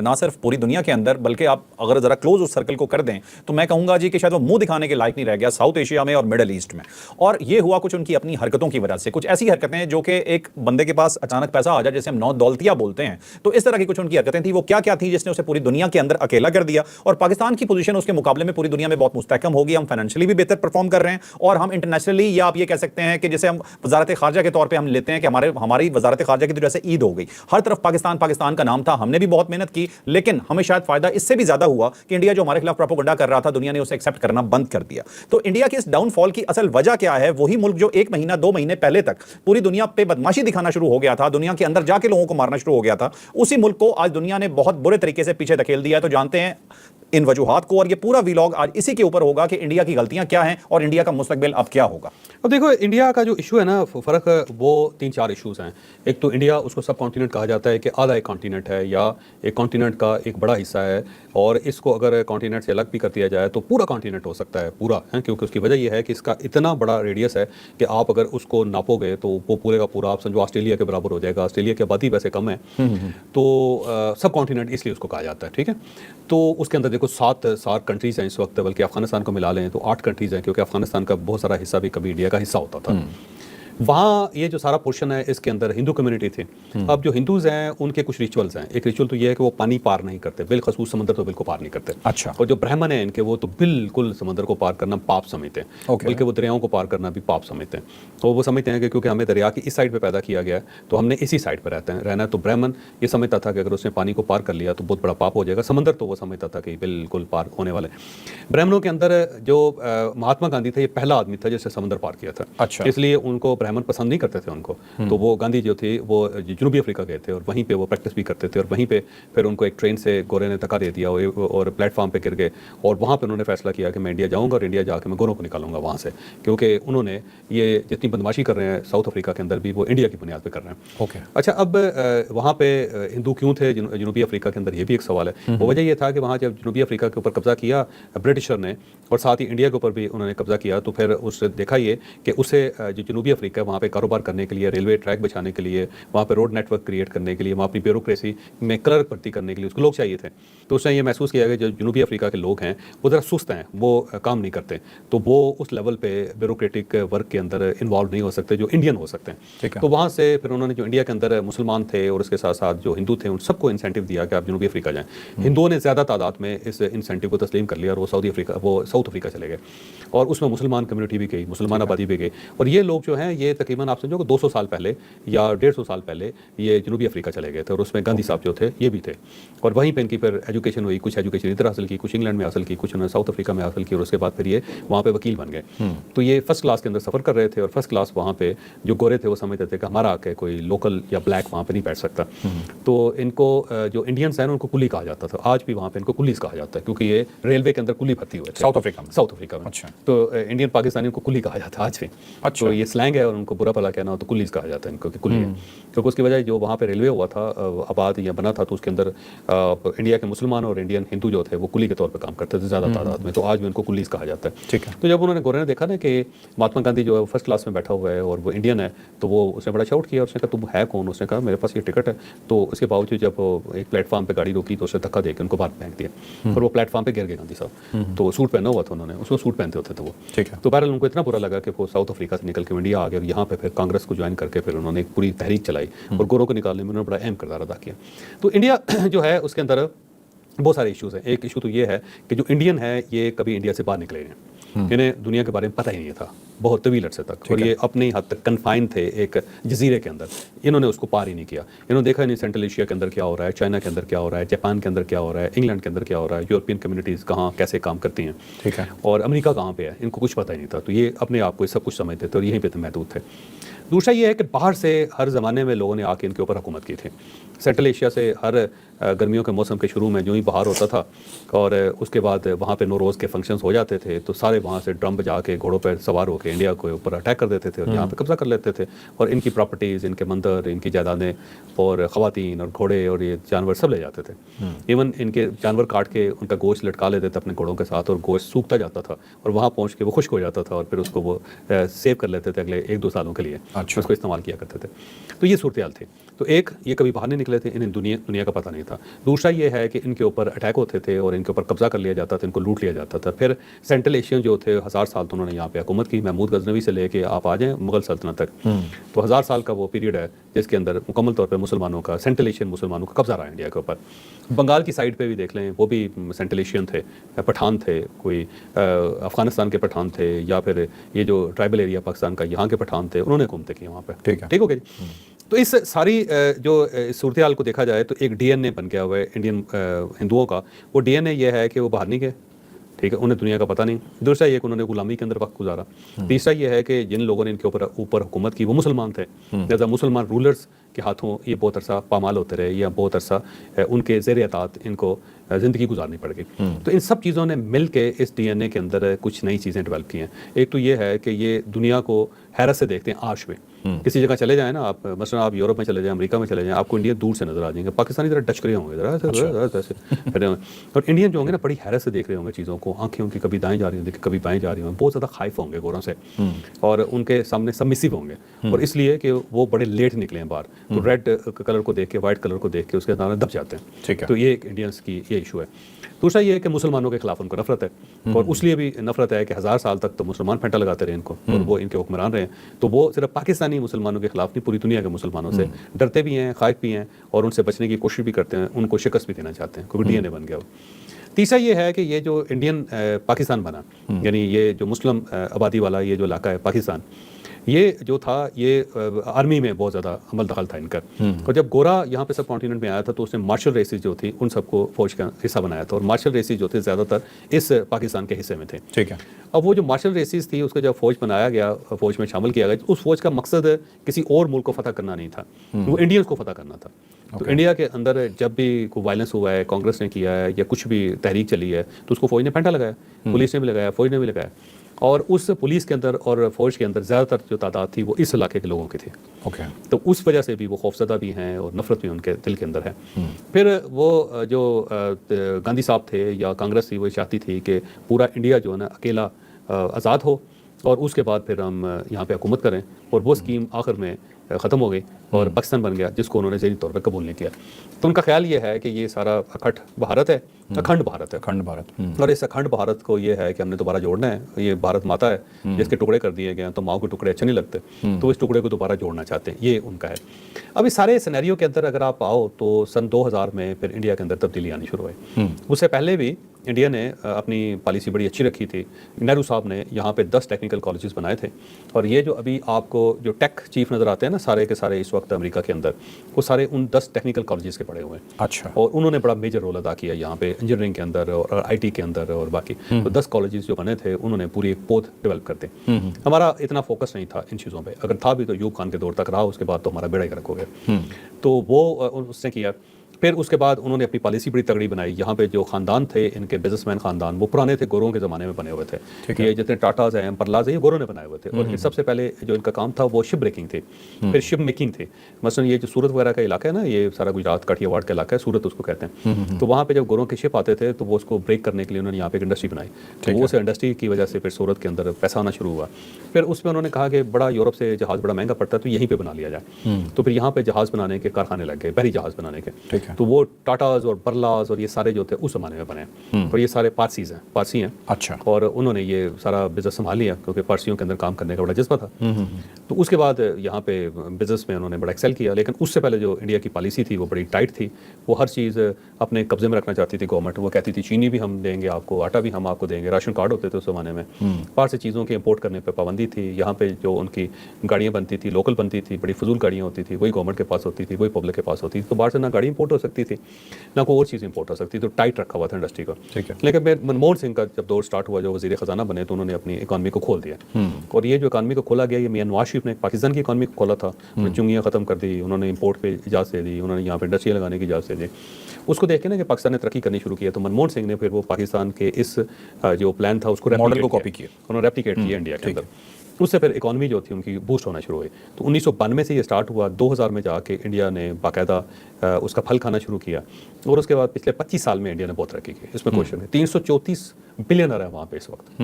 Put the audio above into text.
ना सिर्फ पूरी दुनिया के अंदर बल्कि आप अगर जरा क्लोज उस सर्कल को कर दें तो मैं कहूंगा जी कि शायद वो मुंह दिखाने के लायक नहीं रह गया साउथ एशिया में और मिडल ईस्ट में। और ये हुआ कुछ उनकी अपनी हरकतों की वजह से, कुछ ऐसी हरकतें जो कि एक बंदे के पास अचानक पैसा आ जाए, जैसे हम नौ दौलतिया बोलते हैं, तो इस तरह की कुछ उनकी हरकतें थी। वो क्या क्या थी जिसने उसे पूरी दुनिया के अंदर अकेला कर दिया, और पाकिस्तान की पोजीशन उसके मुकाबले में पूरी दुनिया में बहुत मुस्तहकम होगी। हम फाइनेंशियली भी बेहतर परफॉर्म कर रहे हैं और हम इंटरनेशनली, या आप ये कह सकते हैं कि जैसे हम वजारत खारजा के तौर पर हम लेते हैं कि हमारी वजारत खारजा की तो जैसे ईद हो गई, हर तरफ पाकिस्तान पाकिस्तान का नाम था, हमने भी बहुत मेहनत की, लेकिन हमें शायद फायदा इससे भी ज्यादा हुआ कि इंडिया जो हमारे खिलाफ प्रोपेगेंडा कर रहा था, दुनिया ने उसे एक्सेप्ट करना बंद कर दिया। तो इंडिया के इस डाउनफॉल की असल वजह क्या है? वही मुल्क जो 1 महीना 2 महीने पहले तक पूरी दुनिया पे बदमाशी दिखाना शुरू हो गया था, दुनिया के अंदर जाके लोगों को मारना शुरू हो गया था, उसी मुल्क को आज दुनिया ने बहुत बुरे तरीके से पीछे धकेल दिया है। तो जानते हैं इन वजूहात को, और ये पूरा व्लॉग आज इसी के ऊपर होगा कि इंडिया की गलतियां क्या हैं और इंडिया का मुस्तकबिल अब क्या होगा। अब देखो, इंडिया का जो इशू है ना, फ़र्क वो 3-4 इशूज़ हैं। एक तो इंडिया, उसको सब कॉन्टिनेंट कहा जाता है कि आधा एक कॉन्टिनेंट है या एक कॉन्टिनेंट का एक बड़ा हिस्सा है, और इसको अगर कॉन्टिनेंट से अलग भी कर दिया जाए तो पूरा कॉन्टिनेंट हो सकता है पूरा है, क्योंकि उसकी वजह यह है कि इसका इतना बड़ा रेडियस है कि आप अगर उसको नापोगे तो वो पूरे का पूरा आप समझो ऑस्ट्रेलिया के बराबर हो जाएगा। ऑस्ट्रेलिया की आबादी वैसे कम है, तो सब कॉन्टिनेंट इसलिए उसको कहा जाता है, ठीक है। तो उसके अंदर देखो 7 कंट्रीज़ हैं इस वक्त, बल्कि अफगानिस्तान को मिला लें तो 8 कंट्रीज़ हैं, क्योंकि अफगानिस्तान का बहुत सारा हिस्सा भी कभी इंडिया का हिस्सा होता था। वहाँ ये जो सारा पोर्शन है इसके अंदर हिंदू कम्युनिटी थी। अब जो हिंदूज़ हैं उनके कुछ रिचुअल्स हैं। एक रिचुअल तो ये है कि वो पानी पार नहीं करते, बिलखसूस समंदर तो बिल्कुल पार नहीं करते। अच्छा। और जो ब्राह्मण हैं इनके, वो तो बिल्कुल समंदर को पार करना पाप समझते हैं, बल्कि वो दरियाओं को पार करना भी पाप समझते हैं। तो वो समझते हैं कि क्योंकि हमें दरिया की इस साइड पर पैदा किया गया है तो हमने इसी साइड पर रहना है। तो ब्राह्मण ये समझता था कि अगर उसने पानी को पार कर लिया तो बहुत बड़ा पाप हो जाएगा। समंदर तो वो समझता था कि बिल्कुल पार होने वाले। ब्राह्मणों के अंदर जो महात्मा गांधी थे, ये पहला आदमी था जिसने समंदर पार किया था। अच्छा। इसलिए उनको ब्राह्मण पसंद नहीं करते थे उनको। तो वो गांधी जो थे वो जनूबी अफ्रीका गए थे और वहीं पे वो प्रैक्टिस भी करते थे, और वहीं पे फिर उनको एक ट्रेन से गोरे ने धक्का दे दिया और प्लेटफॉर्म पे गिर गए, और वहाँ पे उन्होंने फैसला किया कि मैं इंडिया जाऊँगा और इंडिया जाकर मैं गोरों को निकालूंगा वहाँ से, क्योंकि उन्होंने ये जितनी बदमाशी कर रहे हैं साउथ अफ्रीका के अंदर भी वो इंडिया की बुनियाद पर कर रहे हैं। ओके। अच्छा, अब वहाँ पे हिंदू क्यों थे जनूबी अफ्रीका के अंदर, ये भी एक सवाल है। वो वजह ये था कि वहाँ जब जनूबी अफ्रीका के ऊपर कब्जा किया ब्रिटिशर ने, और साथ ही इंडिया के ऊपर भी उन्होंने कब्जा किया, तो फिर उससे देखा ये कि उसे जो जनूबी अफ्रीका वहाँ पे कारोबार करने के लिए, रेलवे ट्रैक बिछाने के लिए, वहाँ पे रोड नेटवर्क क्रिएट करने के लिए, वहाँ अपनी ब्यूरोक्रेसी में क्लर्क भर्ती करने के लिए उसको लोग चाहिए थे। तो उसने ये महसूस किया कि जो जनूबी अफ्रीका के लोग हैं वो ज़रा सुस्त हैं, वो काम नहीं करते, तो वो उस लेवल पे ब्यूरोक्रेटिक वर्क के अंदर इन्वॉल्व नहीं हो सकते जो इंडियन हो सकते हैं। तो वहाँ से फिर उन्होंने जो इंडिया के अंदर मुसलमान थे और उसके साथ साथ जो हिंदू थे उन सबको इंसेंटिव दिया कि आप जनूबी अफ्रीका जाएँ। हिंदुओं ने ज़्यादा तादाद में इस इंसेंटिव को तस्लीम कर लिया और वो साउथ अफ्रीका चले गए, और उसमें मुसलमान कम्युनिटी भी गई, मुसलमान आबादी भी गई। और ये लोग जो हैं ये तकरीबन आप समझो कि 200 साल पहले या 150 साल पहले ये जनूबी अफ्रीका चले गए थे, और उसमें गांधी साहब जो थे ये भी थे, और वहीं पे इनकी फिर एजुकेशन हुई। कुछ एजुकेशन इधर हासिल की, कुछ इंग्लैंड में हासिल की, कुछ उन्होंने साउथ अफ्रीका में हासिल की, और उसके बाद फिर ये वहाँ पे वकील बन गए। तो ये फर्स्ट क्लास के अंदर सफ़र कर रहे थे, और फर्स्ट क्लास वहाँ पे जो गोरे थे वो समझते थे कि हमारा आके कोई लोकल या ब्लैक वहाँ पे नहीं बैठ सकता। तो इनको जो इंडियंस हैं उनको कुली कहा जाता था, आज भी वहाँ पे इनको कुलीस कहा जाता है, क्योंकि ये रेलवे के अंदर कुली भर्ती हुए थे साउथ अफ्रीका में। अच्छा। तो इंडियन पाकिस्तानियों को कुली कहा जाता है आज भी। अच्छा। तो ये स्लैंग है और उनको बुरा भला कहना हो तो कुलीस कहा जाता है इनको कि कुली है, क्योंकि उसकी वजह जो वहाँ पे रेलवे हुआ था, आबाद या बना था, तो उसके अंदर इंडिया के मुसलमान और इंडियन हिंदू जो थे वो कुली के तौर पे काम करते थे ज़्यादा तादाद में, तो आज भी उनको कुलीस कहा जाता है। ठीक है। तो जब उन्होंने गोरे ने देखा ना कि महात्मा गांधी जो है फर्स्ट क्लास में बैठा हुआ है और वो इंडियन है, तो वो उसने बड़ा शाउट किया। उसने कहा तुम है कौन? उसने कहा मेरे पास ये टिकट है। तो उसके बावजूद जब एक प्लेटफॉर्म पर गाड़ी रोकी तो उसने धक्का देकर उनको बाहर फेंक दिया, और वो प्लेटफॉर्म पर गिर गए गांधी साहब। तो सूट पहना हुआ था उन्होंने, उसको सूट पहनते होते थे वो। ठीक है। तो बहरहाल उनको इतना बुरा लगा कि वो साउथ अफ्रीका से निकल के इंडिया आ गए, और यहाँ पे फिर कांग्रेस को ज्वाइन करके फिर उन्होंने एक पूरी तहरीक चलाई और गोरों को निकालने में उन्होंने बड़ा अहम किरदार अदा किया। तो इंडिया जो है उसके अंदर बहुत सारे इश्यूज़ हैं। एक इशू तो ये है कि जो इंडियन है ये कभी इंडिया से बाहर निकले हैं, इन्हें दुनिया के बारे में पता ही नहीं था बहुत तवील अरसे तक, और ये अपनी हद तक कन्फाइन थे एक जजीरे के अंदर, इन्होंने उसको पार ही नहीं किया। इन्होंने देखा नहीं सेंट्रल एशिया के अंदर क्या हो रहा है, चाइना के अंदर क्या हो रहा है, जापान के अंदर क्या हो रहा है, इंग्लैंड के अंदर क्या हो रहा है, यूरोपियन कम्युनिटीज़ कहाँ कैसे काम करती हैं, ठीक है, और अमेरिका कहाँ पे है, इनको कुछ पता ही नहीं था। तो ये अपने आप को सब कुछ समझते थे और यहीं पर तो महदूद थे। दूसरा ये है कि बाहर से हर ज़माने में लोगों ने आके इनके ऊपर हुकूमत की थी। सेंट्रल एशिया से हर गर्मियों के मौसम के शुरू में जो ही बाहर होता था और उसके बाद वहाँ पे नौरोज़ के फंक्शंस हो जाते थे, तो सारे वहाँ से ड्रम बजा के घोड़ों पर सवार होकर इंडिया के ऊपर अटैक कर देते थे और यहाँ पे कब्जा कर लेते थे, और इनकी प्रॉपर्टीज़, इनके मंदिर, इनकी जायदादें और ख़वातीन और घोड़े और ये जानवर सब ले जाते थे। इवन इनके जानवर काट के उनका गोश्त लटका लेते थे अपने घोड़ों के साथ, और गोश्त सूखता जाता था और वहाँ पहुँच के वो खुश्क हो जाता था, और फिर उसको वो सेव कर लेते थे अगले 1-2 सालों के लिए। अच्छा। उसको इस्तेमाल किया करते थे। तो ये सूरत हाल थी। तो एक ये कभी बाहर नहीं निकले थे, इन्हें दुनिया का पता नहीं था। दूसरा ये है कि इनके ऊपर अटैक होते थे और इनके ऊपर कब्जा कर लिया जाता था, इनको लूट लिया जाता था। फिर सेंट्रल एशियन जो थे 1000 साल तो उन्होंने यहाँ पे हुकूमत की, महमूद गजनवी से लेके आप आ जाएँ मुगल सल्तनत तक, तो 1000 साल का वो पीरियड है जिसके अंदर मुकम्मल तौर पर मुसलमानों का, सेंट्रल एशियन मुसलमानों का कब्जा रहा इंडिया के ऊपर। बंगाल की साइड पे भी देख लें, वो भी सेंट्रल एशियन थे, पठान थे, कोई अफगानिस्तान के पठान थे, या फिर ये जो ट्राइबल एरिया पाकिस्तान का यहाँ के पठान थे, उन्होंने हुकूमतें की वहाँ पे। ठीक है, ठीक हो गया जी। तो इस सारी जो सूरत हाल को देखा जाए तो एक डीएनए बन गया हुआ है इंडियन हिंदुओं का। वो डीएनए ये है कि वो बाहर नहीं गए, ठीक है, उन्हें दुनिया का पता नहीं। दूसरा ये कि उन्होंने गुलामी के अंदर वक्त गुजारा। तीसरा ये है कि जिन लोगों ने इनके ऊपर हुकूमत की वो मुसलमान थे, लिहाजा मुसलमान रूलर्स के हाथों ये बहुत अरसा पामाल होते रहे, या बहुत अरसा उनके ज़ेर अतात इनको ज़िंदगी गुजारनी पड़ गई। तो इन सब चीज़ों ने मिल के इस डीएनए के अंदर कुछ नई चीज़ें डेवलप की हैं। एक तो ये है कि ये दुनिया को हैरत से देखते हैं आश में। किसी जगह चले जाएं ना आप, मसलन आप यूरोप में चले जाएं, अमेरिका में चले जाएं, आपको इंडिया दूर से नजर आ जाएंगे, पाकिस्तानी जरा डच रहे होंगे जरा ऐसे, और इंडियन जो होंगे ना बड़ी हैरत से देख रहे होंगे चीज़ों को, आंखें उनकी कभी दाएं जा रही होंगी, कभी बाएं जा रही होंगी, बहुत ज़्यादा खाइफ होंगे गोरों से, और उनके सामने सबमिसिव होंगे, और इसलिए कि वो बड़े लेट निकले हैं बाहर, तो रेड कलर को देख के, वाइट कलर को देख के उसके सामने दब जाते हैं। ठीक है। तो ये एक इंडियंस की ये इशू है। दूसरा ये है कि मुसलमानों के खिलाफ उनको नफरत है, और उसलिए भी नफरत है कि 1000 साल तक तो मुसलमान फेंटा लगाते रहे इनको, और वो इनके हुक्मरान रहे हैं। तो वो सिर्फ पाकिस्तानी मुसलमानों के खिलाफ नहीं, पूरी दुनिया के मुसलमानों से डरते भी हैं, खाइफ भी हैं, और उनसे बचने की कोशिश भी करते हैं, उनको शिकस्त भी देना चाहते हैं, क्योंकि डीएनए बन गया हो। तीसरा ये है कि ये जो इंडियन पाकिस्तान बना, यानी ये जो मुस्लिम आबादी वाला ये जो इलाका है पाकिस्तान, ये जो था ये आर्मी में बहुत ज़्यादा अमल दखल था इनका। और जब गोरा यहाँ पे सब कॉन्टिनेंट में आया था तो उसने मार्शल रेसेस जो थी उन सबको फौज का हिस्सा बनाया था, और मार्शल रेसेस जो थे ज़्यादातर इस पाकिस्तान के हिस्से में थे। ठीक है। अब वो जो मार्शल रेसेस थी उसका जब फौज बनाया गया, फौज में शामिल किया गया, उस फौज का मकसद किसी और मुल्क को फतह करना नहीं था, वो इंडियंस को फतह करना था। तो इंडिया के अंदर जब भी कोई वायलेंस हुआ है, कांग्रेस ने किया है, या कुछ भी तहरीक चली है, तो उसको फौज ने फेंटा लगाया, पुलिस ने भी लगाया, फौज ने भी लगाया, और उस पुलिस के अंदर और फौज के अंदर ज़्यादातर जो तादाद थी वो इस इलाके के लोगों की थी। तो उस वजह से भी वो खौफजदा भी हैं और नफरत भी उनके दिल के अंदर है। फिर वो जो गांधी साहब थे या कांग्रेस थी, वो चाहती थी कि पूरा इंडिया जो है ना अकेला आज़ाद हो, और उसके बाद फिर हम यहाँ पे हुकूमत करें, और वो स्कीम आखिर में ख़त्म हो गई और पाकिस्तान बन गया, जिसको उन्होंने ज़हनी तौर पर कबूल नहीं किया। तो उनका ख्याल ये है कि ये सारा अखंड भारत है, अखंड भारत है, अखंड भारत, और इस अखंड भारत को ये है कि हमने दोबारा जोड़ना है। ये भारत माता है जिसके टुकड़े कर दिए गए हैं, तो माँ के टुकड़े अच्छे नहीं लगते, तो इस टुकड़े को दोबारा जोड़ना चाहते हैं, ये उनका है। अब इस सारे सिनेरियो के अंदर अगर आप आओ तो सन 2000 में फिर इंडिया के अंदर तब्दीली आनी शुरू हुई। उससे पहले भी इंडिया ने अपनी पॉलिसी बड़ी अच्छी रखी थी। नेहरू साहब ने यहाँ पे 10 टेक्निकल कॉलेजेस बनाए थे, और ये जो अभी आपको जो टेक चीफ नज़र आते हैं ना सारे के सारे इस वक्त अमेरिका के अंदर, वो सारे उन 10 टेक्निकल कॉलेजेस के पढ़े हुए हैं। अच्छा। और उन्होंने बड़ा मेजर रोल अदा किया यहाँ पे इंजीनियरिंग के अंदर और आईटी के अंदर और बाकी। तो 10 कॉलेजेस जो बने थे उन्होंने पूरी एक पोत डेवलप करते। हमारा इतना फोकस नहीं था इन चीज़ों पर, अगर था भी तो यूब खान के दौर तक रहा, उसके बाद तो हमारा बेड़ा गर्क हो गया। तो वो उसने किया। फिर उसके बाद उन्होंने अपनी पॉलिसी बड़ी तगड़ी बनाई। यहाँ पे जो खानदान थे इनके बिजनेसमैन खानदान, वो पुराने थे, गोरों के ज़माने में बने हुए थे। ये जितने टाटाज हैं, परलाज हैं, ये गोरों ने बनाए हुए थे। और फिर सबसे पहले जो इनका काम था वो शिप ब्रेकिंग थी, फिर शिप मेकिंग थी। मसलन ये जो सूरत वगैरह का इलाका है ना, ये सारा गुजरात काठियावाड़ का इलाका है, सूरत उसको कहते हैं। तो वहाँ पे जब गोरों के शिप आते थे तो वो उसको ब्रेक करने के लिए उन्होंने यहाँ पे एक इंडस्ट्री बनाई। तो वो उस इंडस्ट्री की वजह से फिर सूरत के अंदर पैसा आना शुरू हुआ। फिर उसमें उन्होंने कहा कि बड़ा यूरोप से जहाज़ बड़ा महंगा पड़ता है, तो यहीं पर बना लिया जाए। तो फिर यहाँ पे जहाज़ बनाने के कारखाने लग गए, बहरी जहाज़ बनाने के। तो वो टाटा और बरलाज और ये सारे जो थे उस जमाने में बने, और ये सारे पारसी हैं। अच्छा। और उन्होंने ये सारा बिजनेस संभाल लिया, क्योंकि पारसियों के अंदर काम करने का बड़ा जज्बा था। तो उसके बाद यहाँ पे बिजनेस में उन्होंने बड़ा एक्सेल किया। लेकिन उससे पहले जो इंडिया की पॉलिसी थी वो बड़ी टाइट थी। वो हर चीज़ अपने कब्जे में रखना चाहती थी गवर्नमेंट। वो कहती थी चीनी भी हम देंगे आपको, आटा भी हम आपको देंगे, राशन कार्ड होते थे उस जमाने में। बाहर से चीज़ों के इंपोर्ट करने पर पाबंदी थी। यहाँ पे जो उनकी गाड़ियाँ बनती थी, लोकल बनती थी, बड़ी फजूल गाड़ियाँ होती थी, वही गवर्नमेंट के पास होती थी, वही पब्लिक के पास होती थी। तो बाहर से ना गाड़ी इंपोर्ट हो सकती थी ना कोई और चीज़ इंपोर्ट हो सकती, तो टाइट रखा हुआ था इंडस्ट्री को। लेकिन मनमोहन सिंह का जब दौर स्टार्ट हुआ, जो वजीर खजाना बने, तो उन्होंने अपनी इकॉनमी को खोल दिया। और ये जो इकॉनमी को खोला गया, ये मियां नवाज शरीफ ने पाकिस्तान की इकॉनमी को खोला था। चुंगियाँ ख़त्म कर दी, उन्होंने इंपोर्ट पे इजाज़त दे दी, उन्होंने यहाँ पे इंडस्ट्री लगाने की इजाज़त दे दी। उसको देख के ना कि पाकिस्तान ने तरक्की करनी शुरू किया, तो मनमोहन सिंह ने फिर वो पाकिस्तान के इस जो प्लान था उसको मॉडल को कॉपी किया, उन्होंने रेप्लिकेट किया इंडिया के अंदर। उससे फिर इकॉनमी जो थी उनकी बूस्ट होना शुरू हुई। तो 1992 से ये स्टार्ट हुआ, 2000 में जाके इंडिया ने बाकायदा उसका फल खाना शुरू किया। और उसके बाद पिछले 25 साल में इंडिया ने बहुत तरक्की की, इसमें क्वेश्चन है। 334 बिलियनर है वहाँ पे इस वक्त।